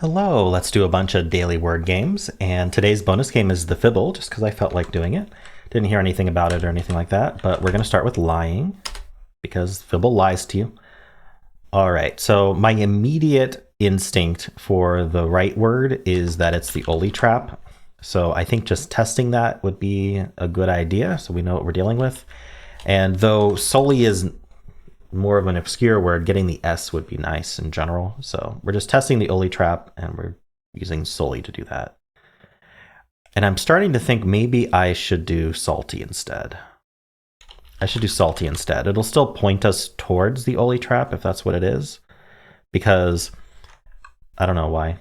Hello, let's do a bunch of daily word games, and today's bonus game is the Fibble, just because I felt like doing it. Didn't hear anything about it or anything like that, but we're going to start with lying, because Fibble lies to you. All right, so my immediate instinct for the right word is that it's the Oli trap, so I think just testing that would be a good idea, so we know what we're dealing with. And though Soli is more of an obscure word, getting the S would be nice in general. So we're just testing the Oli trap and we're using Soli to do that. And I'm starting to think maybe I should do salty instead. I should do salty instead. It'll still point us towards the Oli trap if that's what it is, because I don't know why.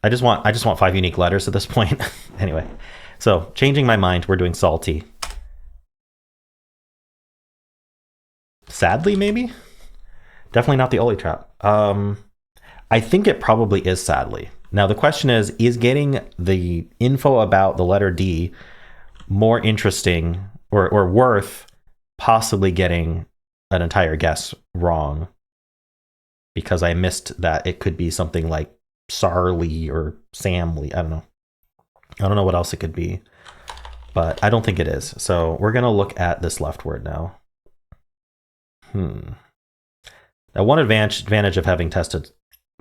I just want 5 unique letters at this point. Anyway, so changing my mind, we're doing salty. Sadly, maybe? Definitely not the Oli trap. I think it probably is sadly. Now, the question is getting the info about the letter D more interesting or worth possibly getting an entire guess wrong? Because I missed that it could be something like Sarly or Samly. I don't know. I don't know what else it could be, but I don't think it is. So we're going to look at this left word now. Now, one advantage of having tested,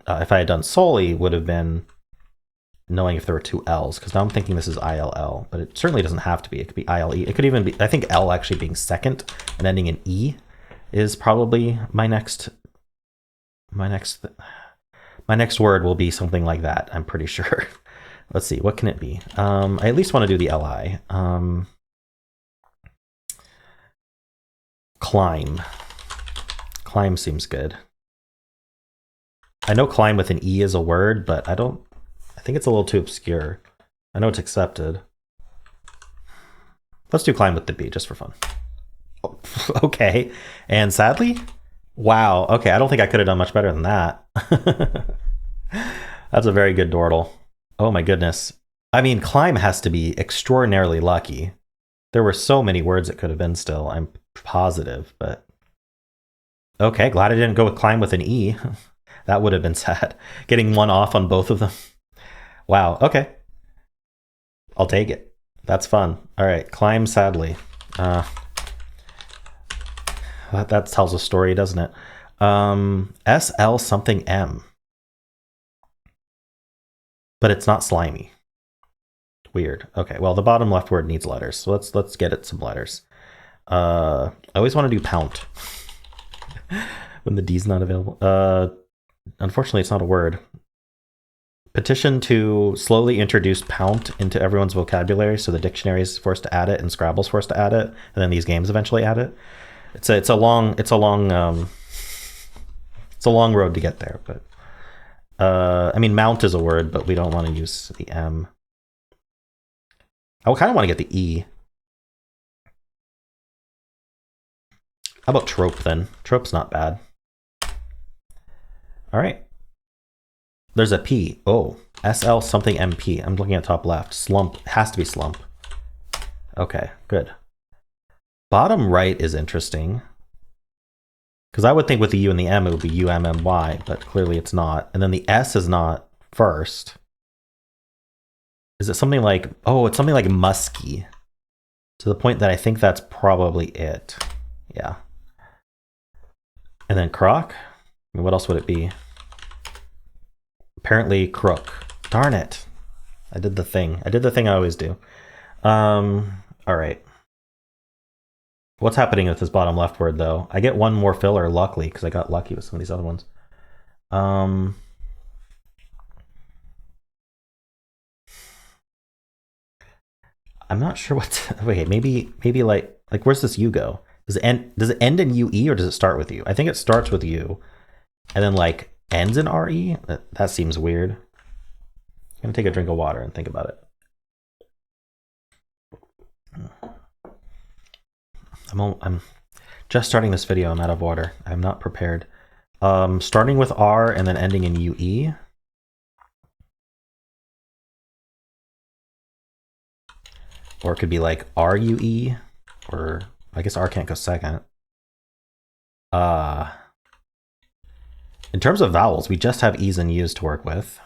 if I had done Soli, would have been knowing if there were two L's, because now I'm thinking this is ILL, but it certainly doesn't have to be. It could be ILE. It could even be, I think L actually being second and ending in E is probably my next word will be something like that, I'm pretty sure. Let's see, what can it be? I at least want to do the LI. Climb. Climb seems good. I know climb with an E is a word, but I think it's a little too obscure. I know it's accepted. Let's do climb with the B just for fun. Okay. And sadly, wow. Okay, I don't think I could have done much better than that. That's a very good Dordle. Oh my goodness. I mean, climb has to be extraordinarily lucky. There were so many words it could have been still, I'm positive, but okay, glad I didn't go with climb with an E. That would have been sad. Getting one off on both of them. Wow, okay. I'll take it. That's fun. All right, climb sadly. That tells a story, doesn't it? SL something M. But it's not slimy. Weird. Okay, well, the bottom left word needs letters, so let's get it some letters. I always want to do pound when the D's not available. Unfortunately, it's not a word. Petition to slowly introduce pound into everyone's vocabulary, so the dictionary is forced to add it and Scrabble's forced to add it, and then these games eventually add it. It's a long road to get there, but I mean, mount is a word, but we don't want to use the M. I kind of want to get the E. How about trope then? Trope's not bad. All right. There's a P. Oh, SL something MP. I'm looking at top left. Slump. Has to be slump. Okay, good. Bottom right is interesting. Because I would think with the U and the M, it would be UMMY, but clearly it's not. And then the S is not first. Is it something like, oh, it's something like musky. To the point that I think that's probably it. Yeah. And then croc? I mean, what else would it be? Apparently crook. Darn it. I did the thing. I did the thing I always do. All right. What's happening with this bottom left word, though? I get one more filler, luckily, because I got lucky with some of these other ones. I'm not sure what. Wait, maybe like where's this U go? Does it end in UE or does it start with U? I think it starts with U, and then like ends in RE. That seems weird. I'm gonna take a drink of water and think about it. I'm just starting this video. I'm out of water. I'm not prepared. Starting with R and then ending in UE. Or it could be like RUE, or I guess R can't go second. In terms of vowels, we just have E's and U's to work with.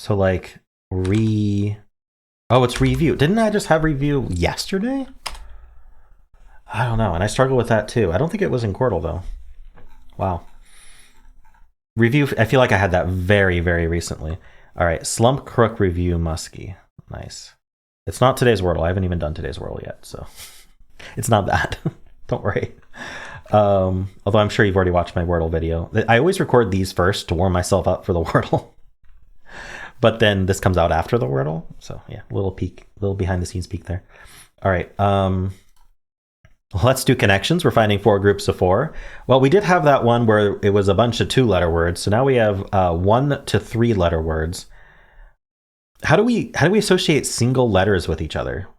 So like oh, it's review. Didn't I just have review yesterday? I don't know, and I struggle with that too. I don't think it was in Quordle though. Wow. Review, I feel like I had that very, very recently. All right, Slump Crook Review Muskie. Nice. It's not today's Wordle. I haven't even done today's Wordle yet, so it's not that. Don't worry. Although I'm sure you've already watched my Wordle video. I always record these first to warm myself up for the Wordle. But then this comes out after the Wordle. So yeah, little peek, little behind the scenes peek there. All right. Let's do connections. We're finding 4 groups of 4. Well, we did have that one where it was a bunch of 2-letter words. So now we have 1 to 3-letter words. How do we associate single letters with each other?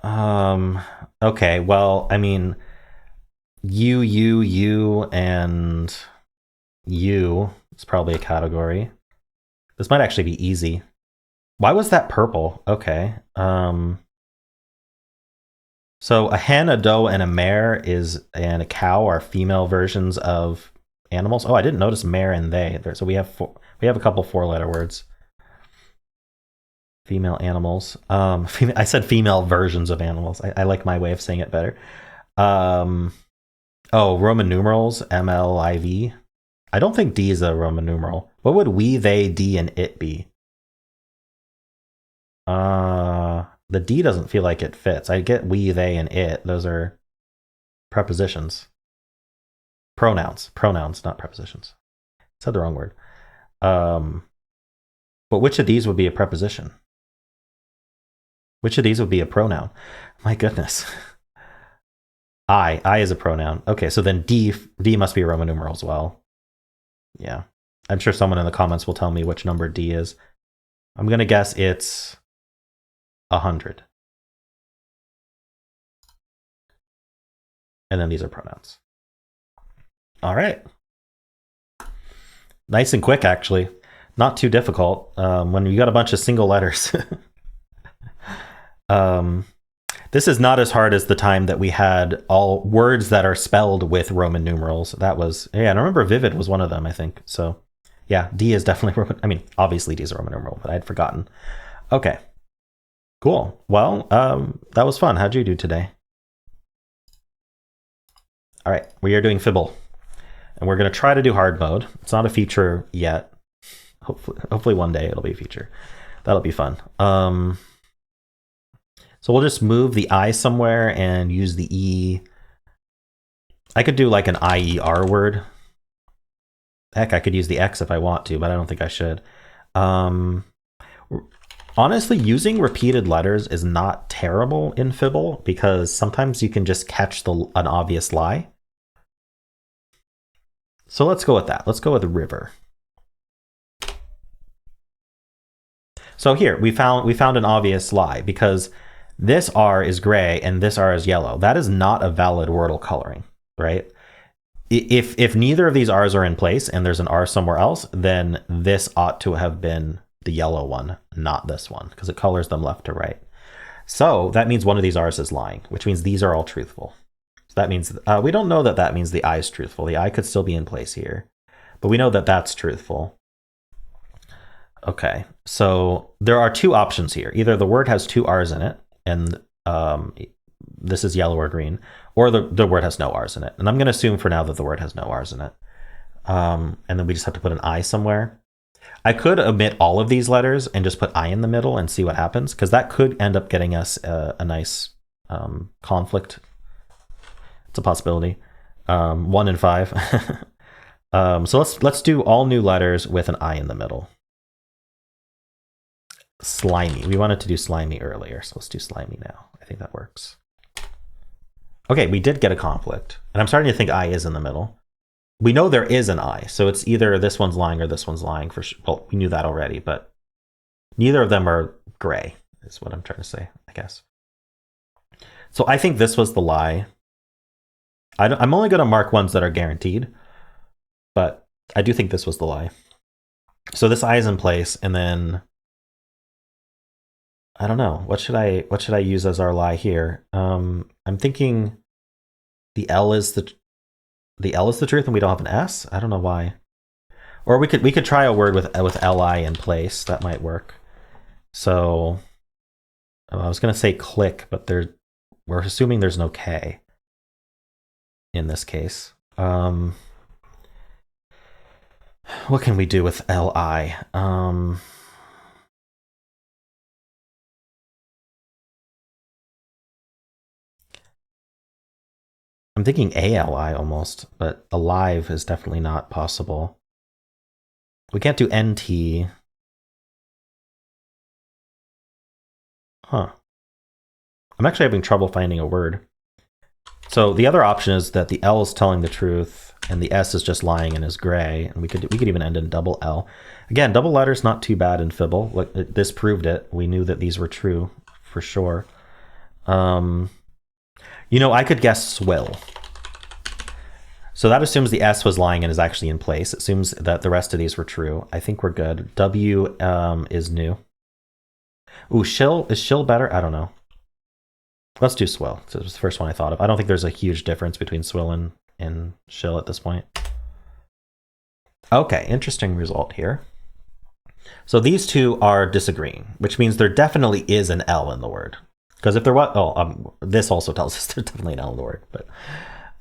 Okay, well, I mean, you, and you is probably a category. This might actually be easy. Why was that purple? Okay. So a hen, a doe, and a mare and a cow are female versions of animals. Oh, I didn't notice mare and they. So we have a couple 4-letter words. Female animals. I said female versions of animals. I like my way of saying it better. Oh, Roman numerals, MLIV. I don't think D is a Roman numeral. What would we, they, D, and it be? The D doesn't feel like it fits. I get we, they, and it. Those are prepositions. Pronouns, not prepositions. I said the wrong word. But which of these would be a preposition? Which of these would be a pronoun? My goodness. I is a pronoun. Okay, so then D must be a Roman numeral as well. Yeah. I'm sure someone in the comments will tell me which number D is. I'm going to guess it's 100. And then these are pronouns. All right. Nice and quick, actually. Not too difficult when you got a bunch of single letters. This is not as hard as the time that we had all words that are spelled with Roman numerals. That was, yeah, and I remember Vivid was one of them, I think. So yeah, D is definitely Roman. I mean, obviously D is a Roman numeral, but I'd forgotten. Okay, cool. Well, that was fun. How'd you do today? All right, we are doing Fibble, and we're going to try to do hard mode. It's not a feature yet. Hopefully one day it'll be a feature. That'll be fun. So we'll just move the I somewhere and use the E. I could do like an IER word. Heck, I could use the X if I want to, but I don't think I should. Honestly, using repeated letters is not terrible in Fibble because sometimes you can just catch an obvious lie. So let's go with that. Let's go with river. So here we found an obvious lie because this R is gray and this R is yellow. That is not a valid Wordle coloring, right? If neither of these R's are in place and there's an R somewhere else, then this ought to have been the yellow one, not this one, because it colors them left to right. So that means one of these R's is lying, which means these are all truthful. So that means we don't know that means the I is truthful. The I could still be in place here, but we know that that's truthful. Okay, so there are 2 options here. Either the word has 2 R's in it, and this is yellow or green, or the word has no R's in it. And I'm going to assume for now that the word has no R's in it. And then we just have to put an I somewhere. I could omit all of these letters and just put I in the middle and see what happens, because that could end up getting us a nice conflict. It's a possibility. 1 in 5. So let's do all new letters with an I in the middle. Slimy. We wanted to do slimy earlier, so let's do slimy now. I think that works. Okay, we did get a conflict, and I'm starting to think I is in the middle. We know there is an I, so it's either this one's lying or this one's lying for sure. Well, we knew that already, but neither of them are gray, is what I'm trying to say, I guess. So I think this was the lie. I'm only going to mark ones that are guaranteed, but I do think this was the lie. So this I is in place, and then I don't know. What should I use as our lie here? I'm thinking the L is the truth and we don't have an S. I don't know why. Or we could try a word with li in place. That might work. So I was going to say click, but we're assuming there's no K in this case. What can we do with li? I'm thinking ali almost, but alive is definitely not possible. We can't do nt. Huh. I'm actually having trouble finding a word. So the other option is that the L is telling the truth and the S is just lying and is gray. And we could even end in double L. Again, double letters not too bad in Fibble. Like, this proved it. We knew that these were true for sure. You know, I could guess swill. So that assumes the S was lying and is actually in place. It assumes that the rest of these were true. I think we're good. W is new. Ooh, shill. Is shill better? I don't know. Let's do swill. So it was the first one I thought of. I don't think there's a huge difference between swill and shill at this point. Okay, interesting result here. So these two are disagreeing, which means there definitely is an L in the word. Because if there was, this also tells us there's definitely an L in the word. But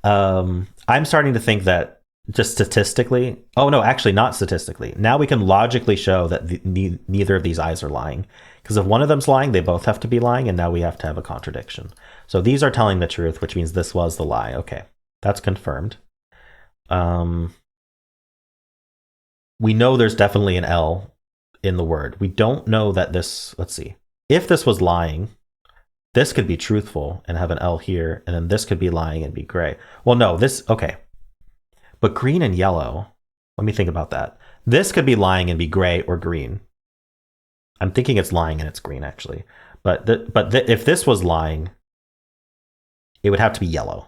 I'm starting to think that just statistically, oh no, actually not statistically. Now we can logically show that neither of these I's are lying. Because if one of them's lying, they both have to be lying, and now we have to have a contradiction. So these are telling the truth, which means this was the lie. Okay, that's confirmed. We know there's definitely an L in the word. We don't know that this, let's see. If this was lying, this could be truthful and have an L here, and then this could be lying and be gray. Well, no, this, okay. But green and yellow, let me think about that. This could be lying and be gray or green. I'm thinking it's lying and it's green, actually. But if this was lying, it would have to be yellow.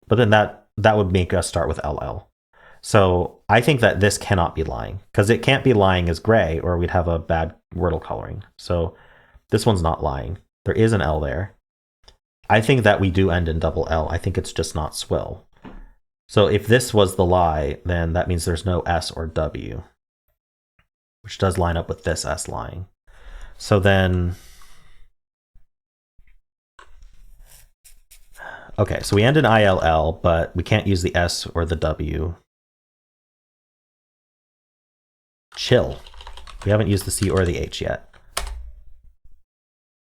But then that would make us start with LL. So I think that this cannot be lying, because it can't be lying as gray, or we'd have a bad wordle coloring. So this one's not lying. There is an L there. I think that we do end in double L. I think it's just not swill. So if this was the lie, then that means there's no S or W, which does line up with this S lying. So then, okay, so we end in ILL, but we can't use the S or the W. Chill. We haven't used the C or the H yet.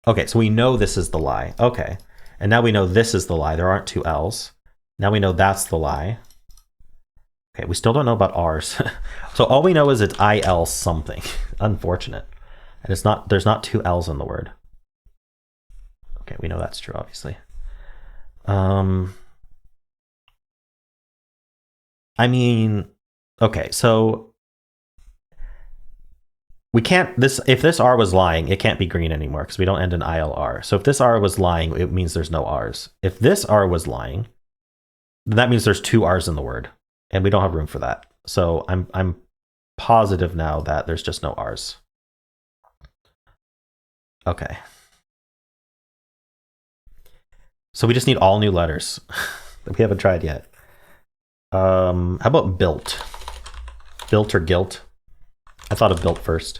Okay, so we know this is the lie. Okay, and now we know this is the lie. There aren't two L's. Now we know that's the lie. Okay, we still don't know about R's. So all we know is it's IL something. Unfortunate. And it's not, there's not two L's in the word. Okay, we know that's true, obviously. I mean, okay, so we can't, if this R was lying, it can't be green anymore because we don't end in ILR. So if this R was lying, it means there's no R's. If this R was lying, then that means there's two R's in the word, and we don't have room for that. So I'm positive now that there's just no R's. Okay. So we just need all new letters that we haven't tried yet. How about built? Built or guilt? I thought of built first.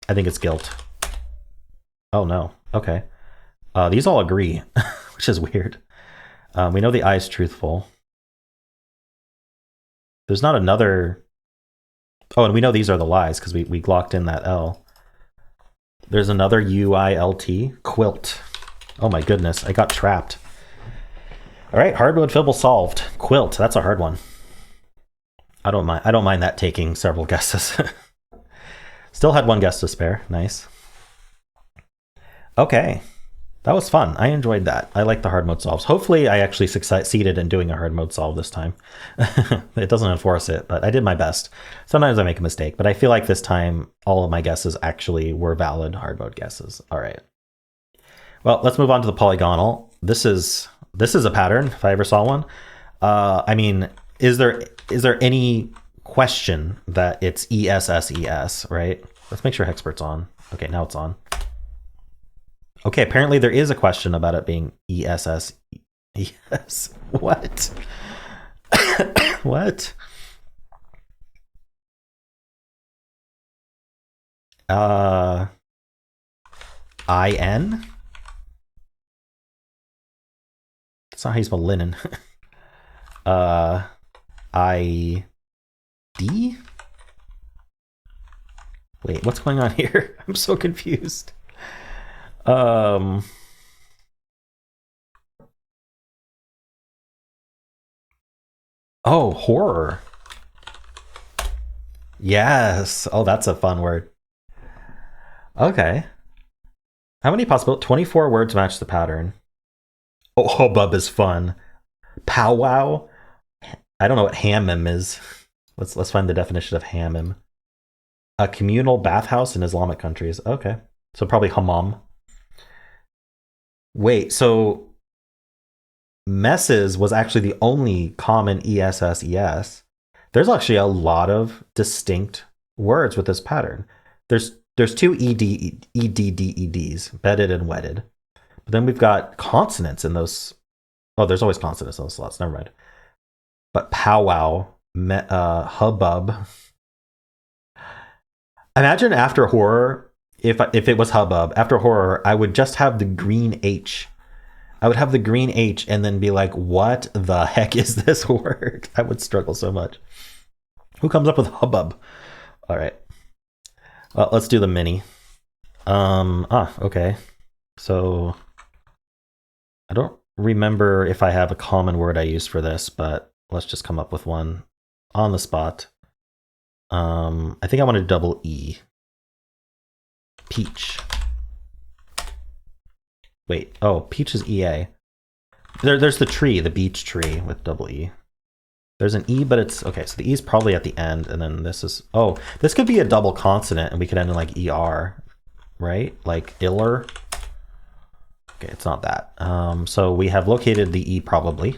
I think it's guilt. Oh no. Okay. These all agree, which is weird. We know the I is truthful. There's not another. Oh, and we know these are the lies because we locked in that L. There's another UILT, quilt. Oh my goodness, I got trapped. All right, hardwood Fibble solved. Quilt, that's a hard one. I don't mind that taking several guesses. Still had one guess to spare. Nice. Okay, that was fun. I enjoyed that. I like the hard mode solves. Hopefully I actually succeeded in doing a hard mode solve this time. It doesn't enforce it, but I did my best. Sometimes I make a mistake, but I feel like this time all of my guesses actually were valid hard mode guesses. All right. Well, let's move on to the polygonal. This is a pattern if I ever saw one. I mean, is there any question that it's ESSES, right? Let's make sure Hexpert's on. Okay, now it's on. Okay, apparently there is a question about it being ESSES. What? What? I-N? That's not how you spell linen. I-D? Wait, what's going on here? I'm so confused. Oh, horror. Yes. Oh, that's a fun word. Okay. How many possible? 24 words match the pattern. Oh, hubbub is fun. Powwow? I don't know what hammam is. Let's find the definition of hammam. A communal bathhouse in Islamic countries. Okay. So probably hammam. Wait, so messes was actually the only common ESSES. There's actually a lot of distinct words with this pattern. There's two EDDEDs, bedded and wedded. But then we've got consonants in those. Oh, there's always consonants in those slots. Never mind. But powwow, hubbub. Imagine after horror, if it was hubbub, after horror, I would just have the green H. I would have the green H and then be like, what the heck is this word? I would struggle so much. Who comes up with hubbub? All right. Well, let's do the mini. Okay. So I don't remember if I have a common word I use for this, but let's just come up with one on the spot. I think I want to double E. Peach. Wait, oh, peach is EA. There's the tree, the beech tree with double E. There's an E, but it's, okay, so the E is probably at the end, and then this is, oh, this could be a double consonant, and we could end in like ER, right? Like iller. Okay, it's not that. So we have located the E probably.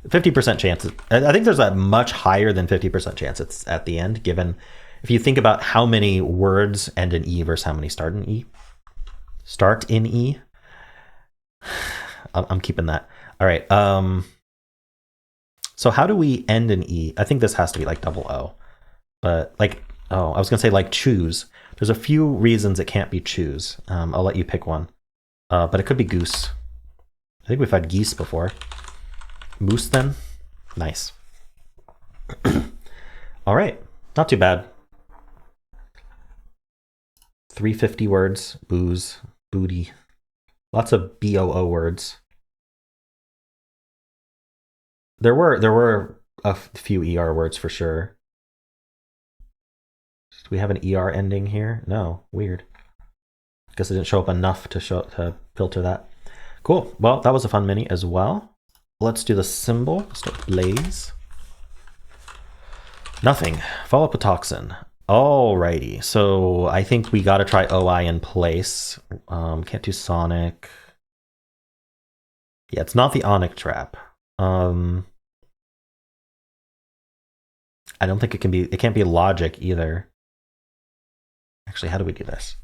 50% chance. I think there's a much higher than 50% chance it's at the end, given if you think about how many words end in E versus how many start in E. Start in E. I'm keeping that. All right. So how do we end in E? I think this has to be like double O. But like, oh, I was going to say like choose. There's a few reasons it can't be choose. I'll let you pick one. But it could be goose. I think we've had geese before. Moose then? Nice. All right. Not too bad. 350 words. Booze. Booty. Lots of BOO words. There were a few ER words for sure. Do we have an ER ending here? No. Weird. Guess it didn't show up enough to filter that. Cool. Well, that was a fun mini as well. Let's do the symbol. Let's start blaze. Nothing. Follow up with toxin. Alrighty. So I think we got to try OI in place. Can't do sonic. Yeah, it's not the onic trap. I don't think it can be. It can't be logic either. Actually, how do we do this?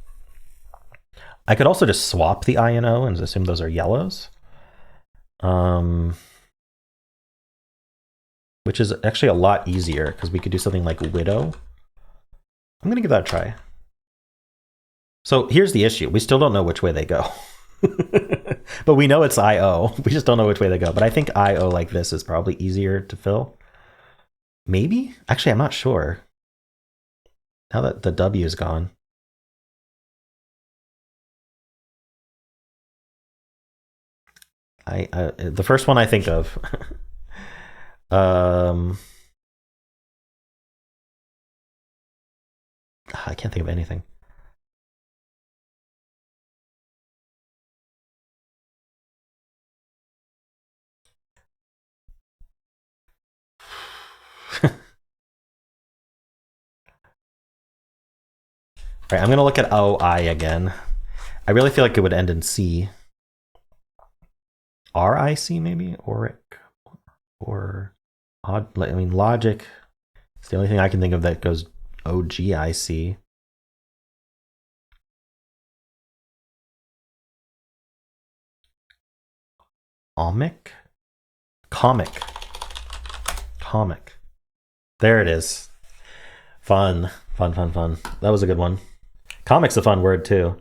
I could also just swap the I and O and assume those are yellows. Which is actually a lot easier because we could do something like widow. I'm gonna give that a try. So here's the issue. We still don't know which way they go. But we know it's IO. We just don't know which way they go. But I think IO like this is probably easier to fill. Maybe? Actually, I'm not sure. Now that the W is gone. The first one I think of. I can't think of anything. All right, I'm going to look at OI again. I really feel like it would end in C. RIC maybe? Oric? Or odd, I mean, logic. It's the only thing I can think of that goes OGIC. Omic? Comic. Comic. There it is. Fun. Fun, fun, fun. That was a good one. Comic's a fun word too.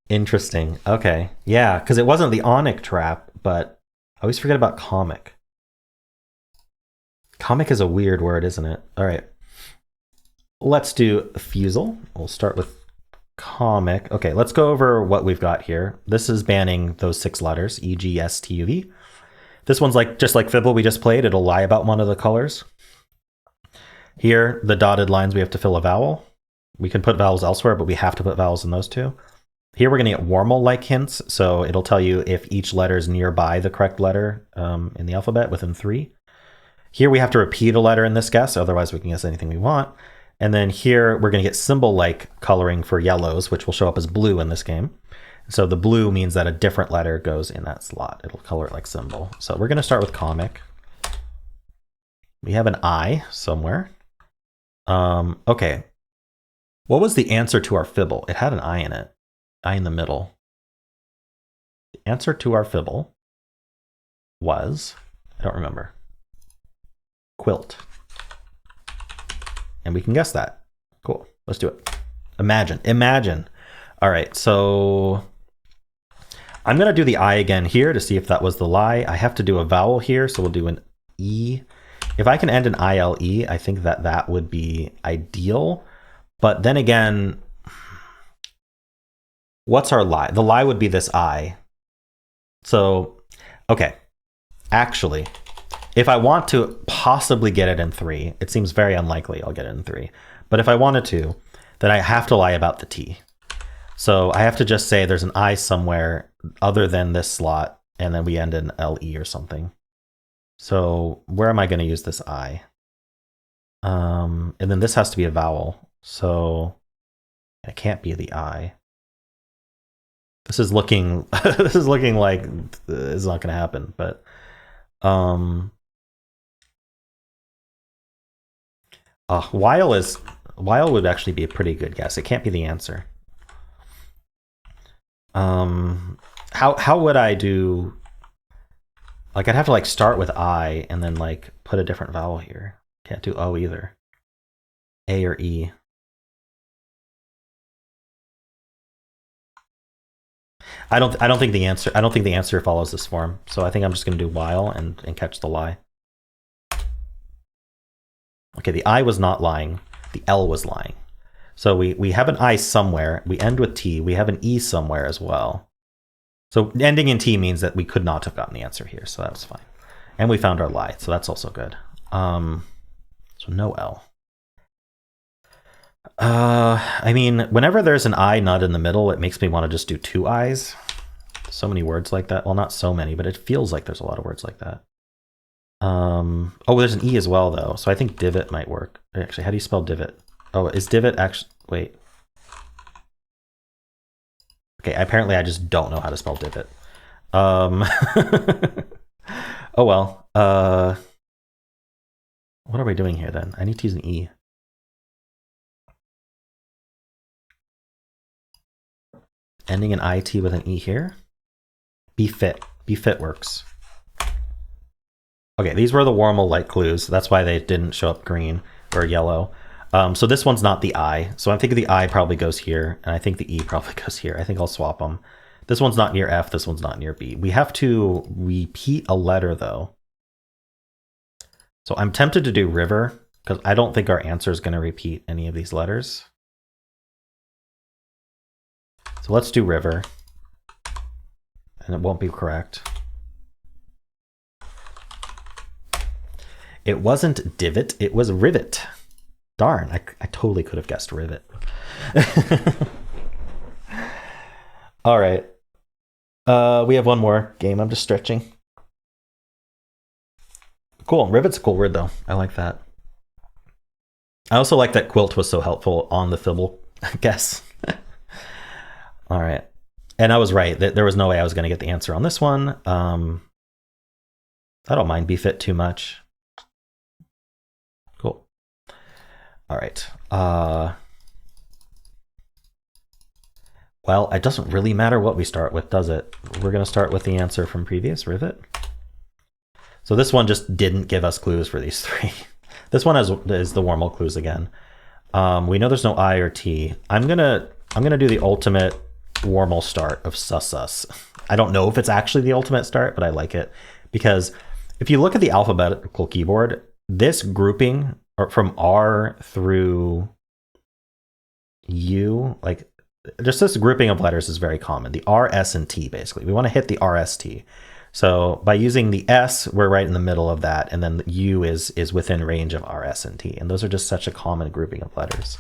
Interesting. Okay. Yeah, because it wasn't the onyx trap, but I always forget about comic. Comic is a weird word, isn't it? All right. Let's do Fusele. We'll start with comic. Okay, let's go over what we've got here. This is banning those 6 letters, E, G, S, T, U, V. This one's like just like Fibble we just played. It'll lie about one of the colors. Here, the dotted lines, we have to fill a vowel. We can put vowels elsewhere, but we have to put vowels in those two. Here we're going to get Wormel-like hints, so it'll tell you if each letter is nearby the correct letter in the alphabet within 3. Here we have to repeat a letter in this guess, otherwise we can guess anything we want. And then here we're going to get Symble-like coloring for yellows, which will show up as blue in this game. So the blue means that a different letter goes in that slot. It'll color it like Symble. So we're going to start with comic. We have an I somewhere. Okay. What was the answer to our Fibble? It had an I in it. I in the middle. The answer to our Fibble was, I don't remember, quilt. And we can guess that. Cool. Let's do it. Imagine. All right, so I'm going to do the I again here to see if that was the lie. I have to do a vowel here, so we'll do an E. If I can end in ILE, I think that would be ideal. But then again, what's our lie? The lie would be this I. So, okay. Actually, if I want to possibly get it in 3, it seems very unlikely I'll get it in 3. But if I wanted to, then I have to lie about the T. So I have to just say there's an I somewhere other than this slot, and then we end in LE or something. So where am I going to use this I? And then this has to be a vowel. So it can't be the I. This is looking this is looking like it's not going to happen, but while would actually be a pretty good guess. It can't be the answer. How would I do? Like, I'd have to like start with I and then like put a different vowel here. Can't do O either. A or E. I don't think the answer follows this form. So I think I'm just going to do while and catch the lie. Okay, the I was not lying. The L was lying. So we have an I somewhere. We end with T. We have an E somewhere as well. So ending in T means that we could not have gotten the answer here. So that was fine. And we found our lie. So that's also good. So no L. I mean, whenever there's an I not in the middle, it makes me want to just do 2 I's. So many words like that. Well, not so many, but it feels like there's a lot of words like that. Oh, there's an E as well, though. So I think divot might work. Actually, how do you spell divot? Oh, is divot actually... Wait. Okay, apparently I just don't know how to spell divot. Oh, well. What are we doing here, then? I need to use an E. Ending in IT with an E here. Befit. Befit works. Okay, these were the Wormel-like clues. That's why they didn't show up green or yellow. So this one's not the I. So I'm thinking the I probably goes here, and I think the E probably goes here. I think I'll swap them. This one's not near F. This one's not near B. We have to repeat a letter, though. So I'm tempted to do river, because I don't think our answer is going to repeat any of these letters. So let's do river. And it won't be correct. It wasn't divot, it was rivet. Darn, I totally could have guessed rivet. All right. We have one more game. I'm just stretching. Cool. Rivet's a cool word, though. I like that. I also like that quilt was so helpful on the Fibble guess. All right. And I was right. There was no way I was going to get the answer on this one. I don't mind befit too much. Cool. All right. Well, it doesn't really matter what we start with, does it? We're going to start with the answer from previous, rivet. So this one just didn't give us clues for these 3. This one is the Wormel clues again. We know there's no I or T. I'm gonna do the ultimate Warmel start of sus. I don't know if it's actually the ultimate start, but I like it because if you look at the alphabetical keyboard, this grouping from R through U, like just this grouping of letters is very common. The R, S, and T, basically. We want to hit the R, S, T. So by using the S, we're right in the middle of that, and then the U is within range of R, S, and T. And those are just such a common grouping of letters.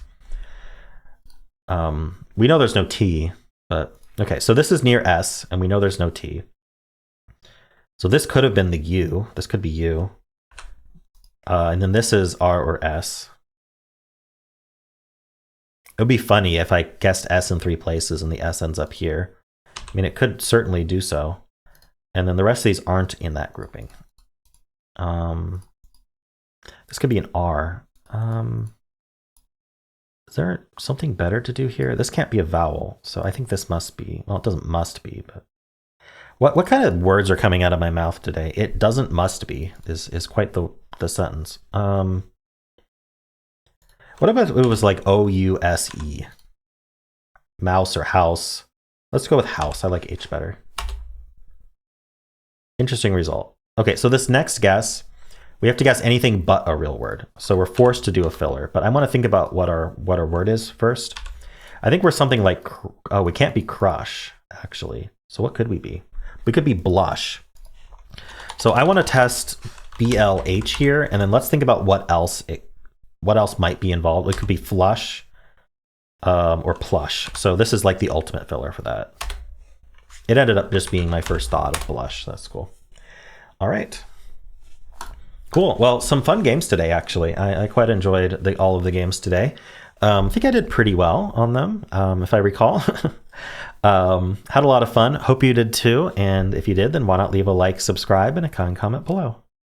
We know there's no T, but okay, so this is near S, and we know there's no T. So this could have been the U. This could be U. And then this is R or S. It would be funny if I guessed S in 3 places and the S ends up here. I mean, it could certainly do so. And then the rest of these aren't in that grouping. This could be an R. Is there something better to do here? This can't be a vowel, so I think this must be. Well, it doesn't must be, but what kind of words are coming out of my mouth today? It doesn't must be is quite the sentence. What about if it was like O-U-S-E? Mouse or house? Let's go with house. I like H better. Interesting result. Okay, so this next guess, we have to guess anything but a real word. So we're forced to do a filler, but I want to think about what our word is first. I think we're something like, oh, we can't be crush, actually. So what could we be? We could be blush. So I want to test BLH here, and then let's think about what else might be involved. It could be flush or plush. So this is like the ultimate filler for that. It ended up just being my first thought of blush. That's cool. All right. Cool. Well, some fun games today, actually. I quite enjoyed all of the games today. I think I did pretty well on them, if I recall. Had a lot of fun. Hope you did too. And if you did, then why not leave a like, subscribe, and a kind comment below.